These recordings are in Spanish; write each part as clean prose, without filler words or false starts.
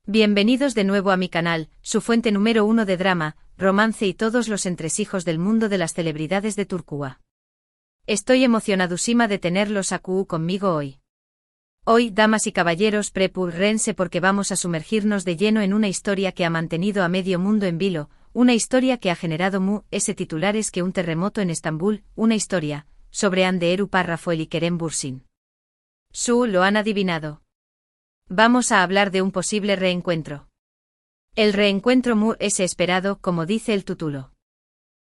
Bienvenidos de nuevo a mi canal, su fuente número 1 de drama, romance y todos los entresijos del mundo de las celebridades de Turquía. Estoy emocionadísima de tenerlos aquí conmigo hoy. Hoy, damas y caballeros, prepárense porque vamos a sumergirnos de lleno en una historia que ha mantenido a medio mundo en vilo, una historia que ha generado ese titulares que un terremoto en Estambul, una historia sobre Hande Erupar Rafael y Kerem Bürsin. Lo han adivinado. Vamos a hablar de un posible reencuentro. El reencuentro es esperado, como dice el título.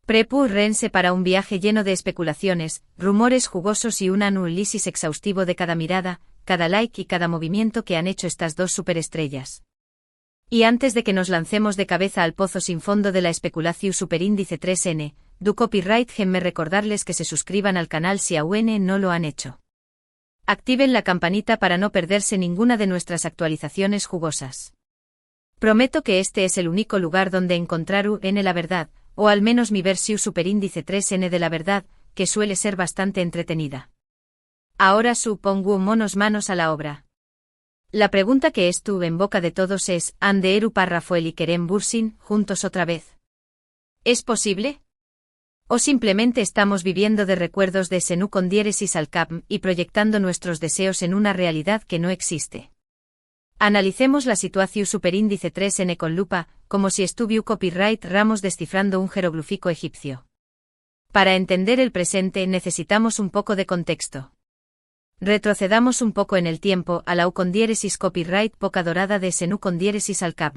Prepárense para un viaje lleno de especulaciones, rumores jugosos y un análisis exhaustivo de cada mirada, cada like y cada movimiento que han hecho estas dos superestrellas. Y antes de que nos lancemos de cabeza al pozo sin fondo de la especulación superíndice 3N, do copyright déjenme recordarles que se suscriban al canal si aún no lo han hecho. Activen la campanita para no perderse ninguna de nuestras actualizaciones jugosas. Prometo que este es el único lugar donde encontrar la verdad, o al menos mi versión superíndice 3N de la verdad, que suele ser bastante entretenida. Ahora pongo manos a la obra. La pregunta que estuvo en boca de todos es, ¿Hande Erupar Rafael y Kerem Bürsin juntos otra vez? ¿Es posible? ¿O simplemente estamos viviendo de recuerdos de Senu con diéresis al cap y proyectando nuestros deseos en una realidad que no existe? Analicemos la situación superíndice 3N con lupa, como si estuviera copyright Ramos descifrando un jeroglífico egipcio. Para entender el presente necesitamos un poco de contexto. Retrocedamos un poco en el tiempo a la con diéresis copyright poca dorada de Senu con diéresis al cap.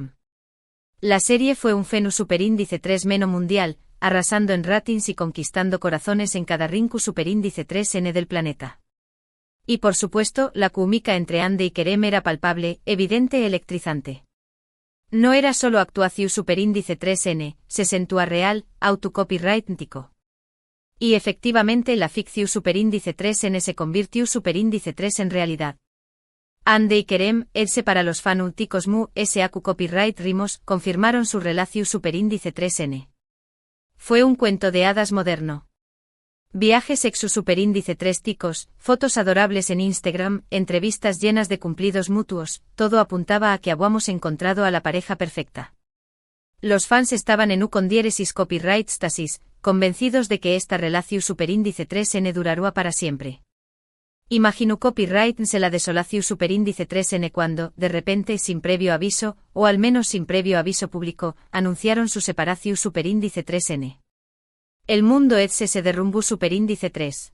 La serie fue un fenómeno superíndice 3 meno mundial, arrasando en ratings y conquistando corazones en cada rincón superíndice 3N del planeta. Y por supuesto, la química entre Hande y Kerem era palpable, evidente e electrizante. No era solo actuación superíndice 3N, se sentúa real, autocopyrightico. Y efectivamente la ficción superíndice 3N se convirtió superíndice 3 en realidad. Hande y Kerem, ese para los fanáticos SAQ copyright rimos, confirmaron su relación superíndice 3N. Fue un cuento de hadas moderno. Viaje sexo superíndice 3 ticos, fotos adorables en Instagram, entrevistas llenas de cumplidos mutuos, todo apuntaba a que habíamos encontrado a la pareja perfecta. Los fans estaban en con diéresis copyright stasis, convencidos de que esta relación superíndice 3N duraría para siempre. Imagino copyright se la desolación superíndice 3N cuando, de repente sin previo aviso, o al menos sin previo aviso público, anunciaron su separación superíndice 3N. El mundo se derrumbó superíndice 3.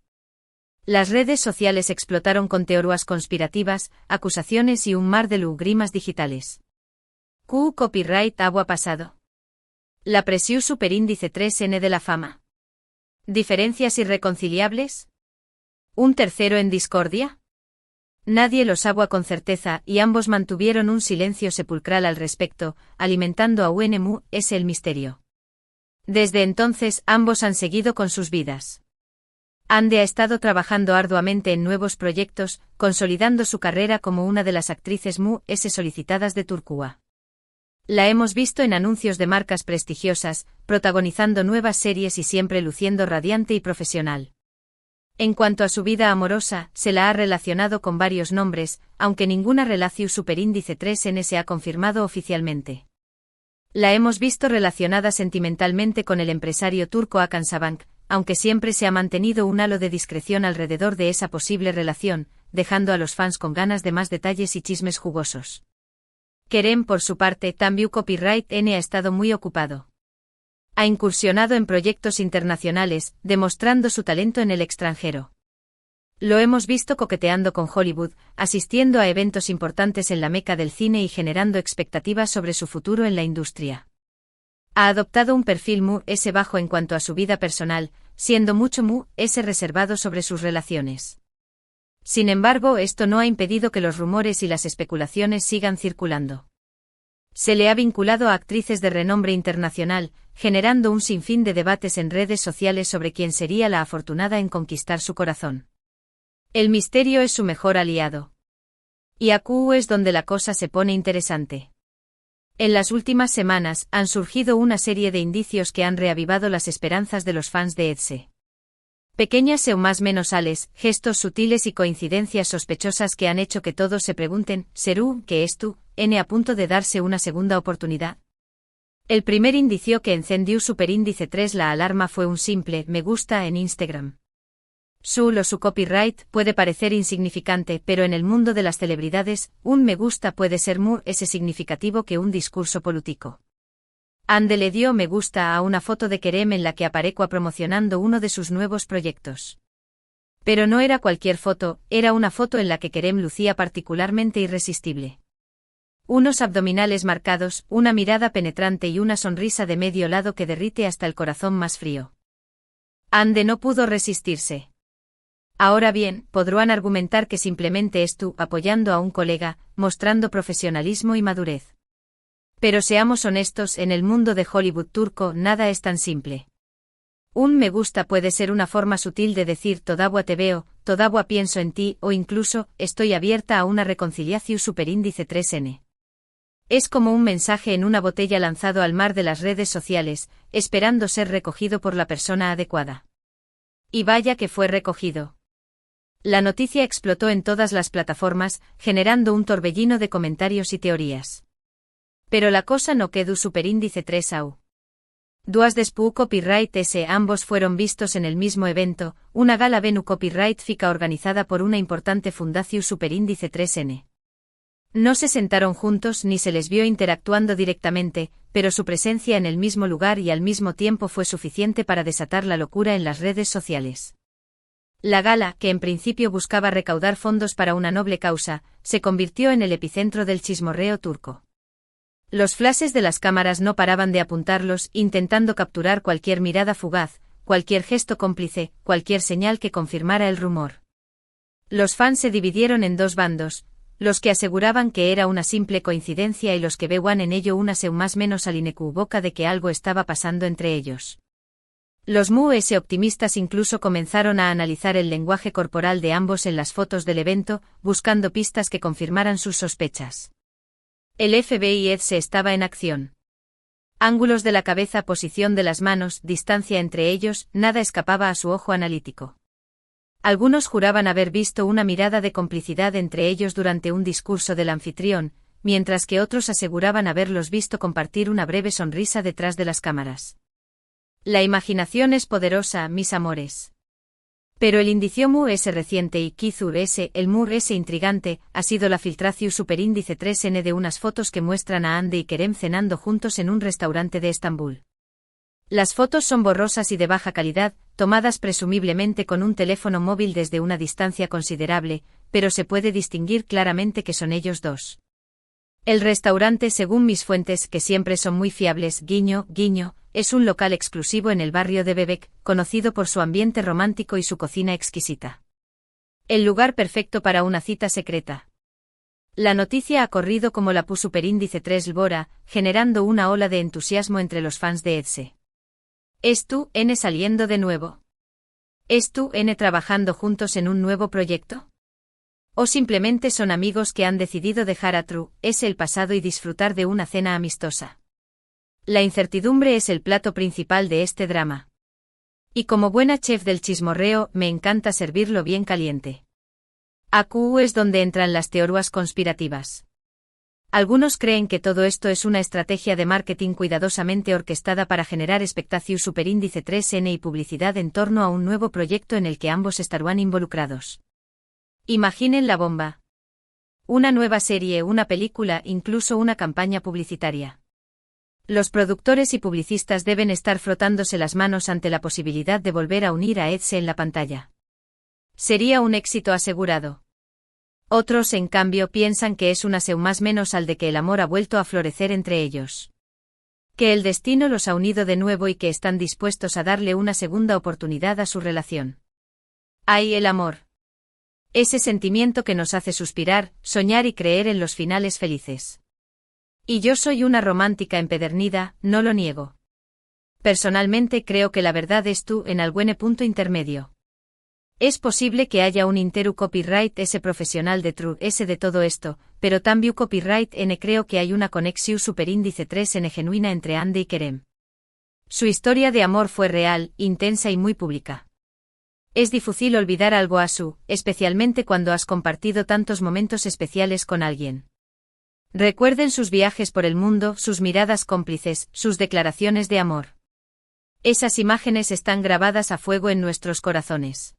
Las redes sociales explotaron con teorías conspirativas, acusaciones y un mar de lágrimas digitales. Copyright agua pasado. La presión superíndice 3N de la fama. ¿Diferencias irreconciliables? ¿Un tercero en discordia? Nadie lo sabía con certeza y ambos mantuvieron un silencio sepulcral al respecto, alimentando a el misterio. Desde entonces ambos han seguido con sus vidas. Hande ha estado trabajando arduamente en nuevos proyectos, consolidando su carrera como una de las actrices solicitadas de Turquía. La hemos visto en anuncios de marcas prestigiosas, protagonizando nuevas series y siempre luciendo radiante y profesional. En cuanto a su vida amorosa, se la ha relacionado con varios nombres, aunque ninguna relación superíndice 3N se ha confirmado oficialmente. La hemos visto relacionada sentimentalmente con el empresario turco Hakan Sabank, aunque siempre se ha mantenido un halo de discreción alrededor de esa posible relación, dejando a los fans con ganas de más detalles y chismes jugosos. Kerem, por su parte, también copyright N ha estado muy ocupado. Ha incursionado en proyectos internacionales, demostrando su talento en el extranjero. Lo hemos visto coqueteando con Hollywood, asistiendo a eventos importantes en la meca del cine y generando expectativas sobre su futuro en la industria. Ha adoptado un perfil bajo en cuanto a su vida personal, siendo mucho reservado sobre sus relaciones. Sin embargo, esto no ha impedido que los rumores y las especulaciones sigan circulando. Se le ha vinculado a actrices de renombre internacional, generando un sinfín de debates en redes sociales sobre quién sería la afortunada en conquistar su corazón. El misterio es su mejor aliado. Y aquí es donde la cosa se pone interesante. En las últimas semanas han surgido una serie de indicios que han reavivado las esperanzas de los fans de Edse. Pequeñas o más menos ales, gestos sutiles y coincidencias sospechosas que han hecho que todos se pregunten, ¿serú, que es tú, a punto de darse una segunda oportunidad? El primer indicio que encendió Superíndice 3 la alarma fue un simple me gusta en Instagram. Su copyright puede parecer insignificante, pero en el mundo de las celebridades, un me gusta puede ser muy significativo que un discurso político. Ande le dio me gusta a una foto de Kerem en la que aparecía promocionando uno de sus nuevos proyectos. Pero no era cualquier foto, era una foto en la que Kerem lucía particularmente irresistible. Unos abdominales marcados, una mirada penetrante y una sonrisa de medio lado que derrite hasta el corazón más frío. Ande no pudo resistirse. Ahora bien, podrán argumentar que simplemente es tú apoyando a un colega, mostrando profesionalismo y madurez. Pero seamos honestos, en el mundo de Hollywood turco nada es tan simple. Un me gusta puede ser una forma sutil de decir todavía te veo, todavía pienso en ti o incluso estoy abierta a una reconciliación Superíndice 3N. Es como un mensaje en una botella lanzado al mar de las redes sociales, esperando ser recogido por la persona adecuada. Y vaya que fue recogido. La noticia explotó en todas las plataformas, generando un torbellino de comentarios y teorías. Pero la cosa no quedó Superíndice 3 au. Duas despu Copyright S. Ambos fueron vistos en el mismo evento, una gala Venu Copyright FICA organizada por una importante fundación Superíndice 3N. No se sentaron juntos ni se les vio interactuando directamente, pero su presencia en el mismo lugar y al mismo tiempo fue suficiente para desatar la locura en las redes sociales. La gala, que en principio buscaba recaudar fondos para una noble causa, se convirtió en el epicentro del chismorreo turco. Los flashes de las cámaras no paraban de apuntarlos, intentando capturar cualquier mirada fugaz, cualquier gesto cómplice, cualquier señal que confirmara el rumor. Los fans se dividieron en dos bandos, los que aseguraban que era una simple coincidencia y los que veían en ello una más menos alinecuboca de que algo estaba pasando entre ellos. Los optimistas incluso comenzaron a analizar el lenguaje corporal de ambos en las fotos del evento, buscando pistas que confirmaran sus sospechas. El FBI se estaba en acción. Ángulos de la cabeza, posición de las manos, distancia entre ellos, nada escapaba a su ojo analítico. Algunos juraban haber visto una mirada de complicidad entre ellos durante un discurso del anfitrión, mientras que otros aseguraban haberlos visto compartir una breve sonrisa detrás de las cámaras. La imaginación es poderosa, mis amores. Pero el indicio reciente y quizur el intrigante, ha sido la filtración Superíndice 3N de unas fotos que muestran a Ande y Kerem cenando juntos en un restaurante de Estambul. Las fotos son borrosas y de baja calidad, tomadas presumiblemente con un teléfono móvil desde una distancia considerable, pero se puede distinguir claramente que son ellos dos. El restaurante, según mis fuentes, que siempre son muy fiables, guiño, guiño, es un local exclusivo en el barrio de Bebek, conocido por su ambiente romántico y su cocina exquisita. El lugar perfecto para una cita secreta. La noticia ha corrido como la Superíndice 3 Lbora, generando una ola de entusiasmo entre los fans de Edse. ¿Es tú, saliendo de nuevo? ¿Es tú, trabajando juntos en un nuevo proyecto? ¿O simplemente son amigos que han decidido dejar a el pasado y disfrutar de una cena amistosa? La incertidumbre es el plato principal de este drama. Y como buena chef del chismorreo, me encanta servirlo bien caliente. Aquí es donde entran las teorías conspirativas. Algunos creen que todo esto es una estrategia de marketing cuidadosamente orquestada para generar expectación Superíndice 3N y publicidad en torno a un nuevo proyecto en el que ambos estarán involucrados. Imaginen la bomba. Una nueva serie, una película, incluso una campaña publicitaria. Los productores y publicistas deben estar frotándose las manos ante la posibilidad de volver a unir a Edse en la pantalla. Sería un éxito asegurado. Otros, en cambio, piensan que es una más menos al de que el amor ha vuelto a florecer entre ellos. Que el destino los ha unido de nuevo y que están dispuestos a darle una segunda oportunidad a su relación. ¡Ay, el amor! Ese sentimiento que nos hace suspirar, soñar y creer en los finales felices. Y yo soy una romántica empedernida, no lo niego. Personalmente creo que la verdad es tú en algún punto intermedio. Es posible que haya un interu copyright profesional de de todo esto, pero también copyright creo que hay una conexión Superíndice 3N genuina entre Ande y Kerem. Su historia de amor fue real, intensa y muy pública. Es difícil olvidar algo a su, especialmente cuando has compartido tantos momentos especiales con alguien. Recuerden sus viajes por el mundo, sus miradas cómplices, sus declaraciones de amor. Esas imágenes están grabadas a fuego en nuestros corazones.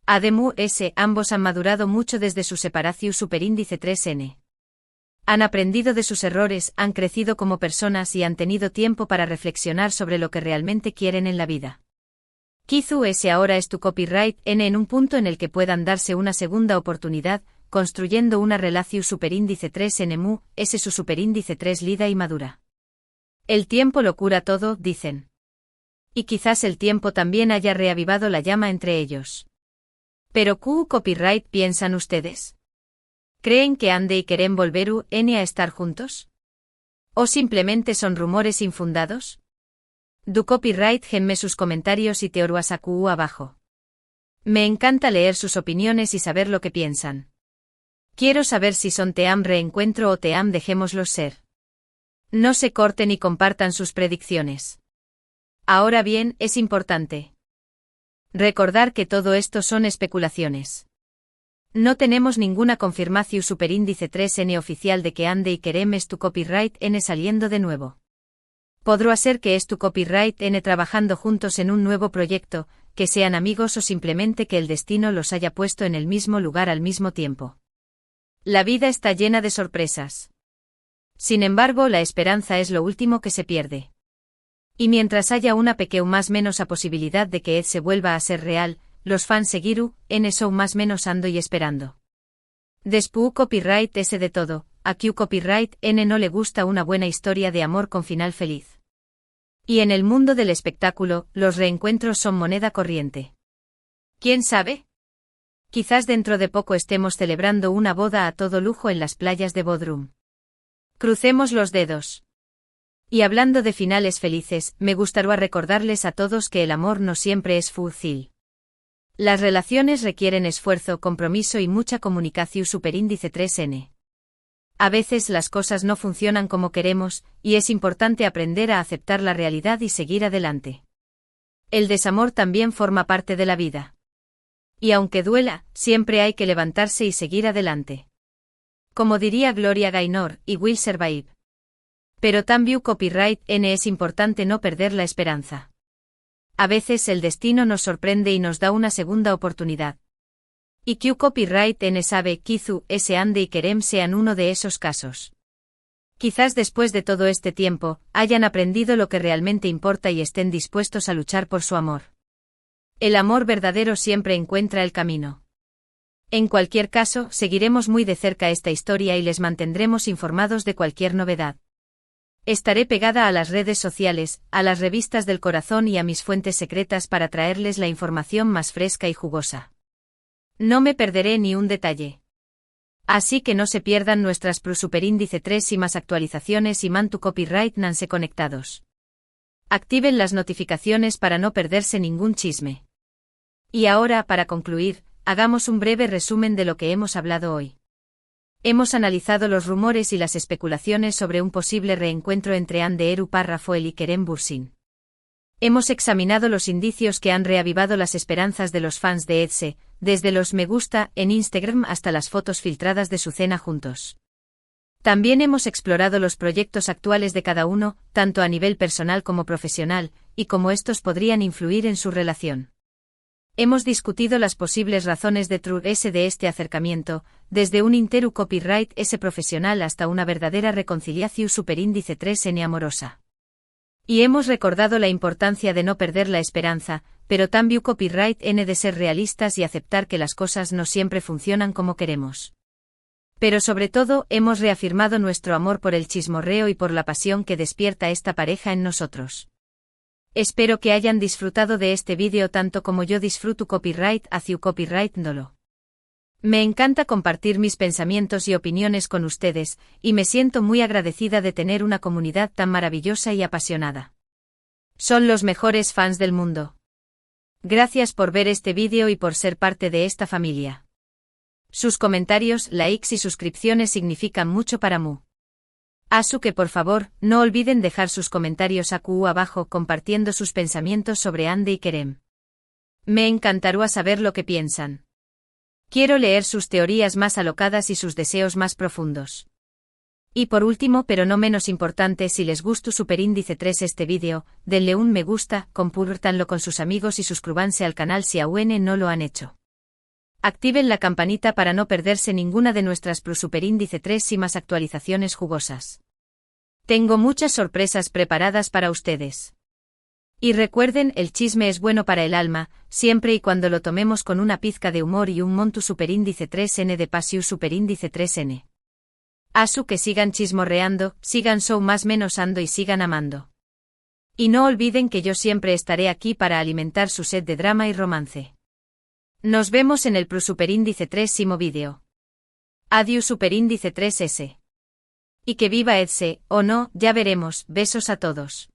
Ademu S. Ambos han madurado mucho desde su separación superíndice 3N. Han aprendido de sus errores, han crecido como personas y han tenido tiempo para reflexionar sobre lo que realmente quieren en la vida. Kizu S. Ahora es tu copyright N en un punto en el que puedan darse una segunda oportunidad, construyendo una relación superíndice 3N Mu, S. Su superíndice 3 lida y madura. El tiempo lo cura todo, dicen. Y quizás el tiempo también haya reavivado la llama entre ellos. Pero ¿Q copyright piensan ustedes? ¿Creen que Ande y Kerem volveru N a estar juntos? ¿O simplemente son rumores infundados? Du copyright genme sus comentarios y teoruas a Q abajo. Me encanta leer sus opiniones y saber lo que piensan. Quiero saber si son team reencuentro o team dejémoslos ser. No se corten y compartan sus predicciones. Ahora bien, es importante recordar que todo esto son especulaciones. No tenemos ninguna confirmación superíndice 3N oficial de que Ande y Kerem es tu copyright N saliendo de nuevo. Podrá ser que es tu copyright N trabajando juntos en un nuevo proyecto, que sean amigos o simplemente que el destino los haya puesto en el mismo lugar al mismo tiempo. La vida está llena de sorpresas. Sin embargo, la esperanza es lo último que se pierde. Y mientras haya una pequeña más menos a posibilidad de que Ed se vuelva a ser real, los fans seguiru, N son más menos ando y esperando. Despu copyright S de todo, a Q copyright N no le gusta una buena historia de amor con final feliz. Y en el mundo del espectáculo, los reencuentros son moneda corriente. ¿Quién sabe? Quizás dentro de poco estemos celebrando una boda a todo lujo en las playas de Bodrum. Crucemos los dedos. Y hablando de finales felices, me gustaría recordarles a todos que el amor no siempre es fácil. Las relaciones requieren esfuerzo, compromiso y mucha comunicación superíndice 3N. A veces las cosas no funcionan como queremos, y es importante aprender a aceptar la realidad y seguir adelante. El desamor también forma parte de la vida. Y aunque duela, siempre hay que levantarse y seguir adelante. Como diría Gloria Gaynor, y will survive. Pero también copyright N es importante no perder la esperanza. A veces el destino nos sorprende y nos da una segunda oportunidad. Y Q copyright N sabe Kizu, S Ande y Kerem sean uno de esos casos. Quizás después de todo este tiempo, hayan aprendido lo que realmente importa y estén dispuestos a luchar por su amor. El amor verdadero siempre encuentra el camino. En cualquier caso, seguiremos muy de cerca esta historia y les mantendremos informados de cualquier novedad. Estaré pegada a las redes sociales, a las revistas del corazón y a mis fuentes secretas para traerles la información más fresca y jugosa. No me perderé ni un detalle. Así que no se pierdan nuestras Pro Superíndice 3 y más actualizaciones y Mantu Copyright Nanse conectados. Activen las notificaciones para no perderse ningún chisme. Y ahora, para concluir, hagamos un breve resumen de lo que hemos hablado hoy. Hemos analizado los rumores y las especulaciones sobre un posible reencuentro entre Ande Eru Parrafoel y Kerem Bürsin. Hemos examinado los indicios que han reavivado las esperanzas de los fans de Edse, desde los me gusta en Instagram hasta las fotos filtradas de su cena juntos. También hemos explorado los proyectos actuales de cada uno, tanto a nivel personal como profesional, y cómo estos podrían influir en su relación. Hemos discutido las posibles razones de True S de este acercamiento, desde un interu copyright S profesional hasta una verdadera reconciliación superíndice 3N amorosa. Y hemos recordado la importancia de no perder la esperanza, pero también copyright N de ser realistas y aceptar que las cosas no siempre funcionan como queremos. Pero sobre todo, hemos reafirmado nuestro amor por el chismorreo y por la pasión que despierta esta pareja en nosotros. Espero que hayan disfrutado de este vídeo tanto como yo disfruto copyright hacia copyright Ndolo. Me encanta compartir mis pensamientos y opiniones con ustedes, y me siento muy agradecida de tener una comunidad tan maravillosa y apasionada. Son los mejores fans del mundo. Gracias por ver este vídeo y por ser parte de esta familia. Sus comentarios, likes y suscripciones significan mucho para Mu. Asu que por favor, no olviden dejar sus comentarios abajo compartiendo sus pensamientos sobre Ande y Kerem. Me encantará saber lo que piensan. Quiero leer sus teorías más alocadas y sus deseos más profundos. Y por último, pero no menos importante, si les gustó superíndice 3 este vídeo, denle un me gusta, compártanlo con sus amigos y suscríbanse al canal si aún no lo han hecho. Activen la campanita para no perderse ninguna de nuestras superíndice 3 y más actualizaciones jugosas. Tengo muchas sorpresas preparadas para ustedes. Y recuerden, el chisme es bueno para el alma, siempre y cuando lo tomemos con una pizca de humor y un montu superíndice 3n de pasiu superíndice 3n. Asu que sigan chismorreando, sigan show más menos ando y sigan amando. Y no olviden que yo siempre estaré aquí para alimentar su sed de drama y romance. Nos vemos en el superíndice 3º vídeo. Adiós superíndice 3s. Y que viva Edse, o no, ya veremos, besos a todos.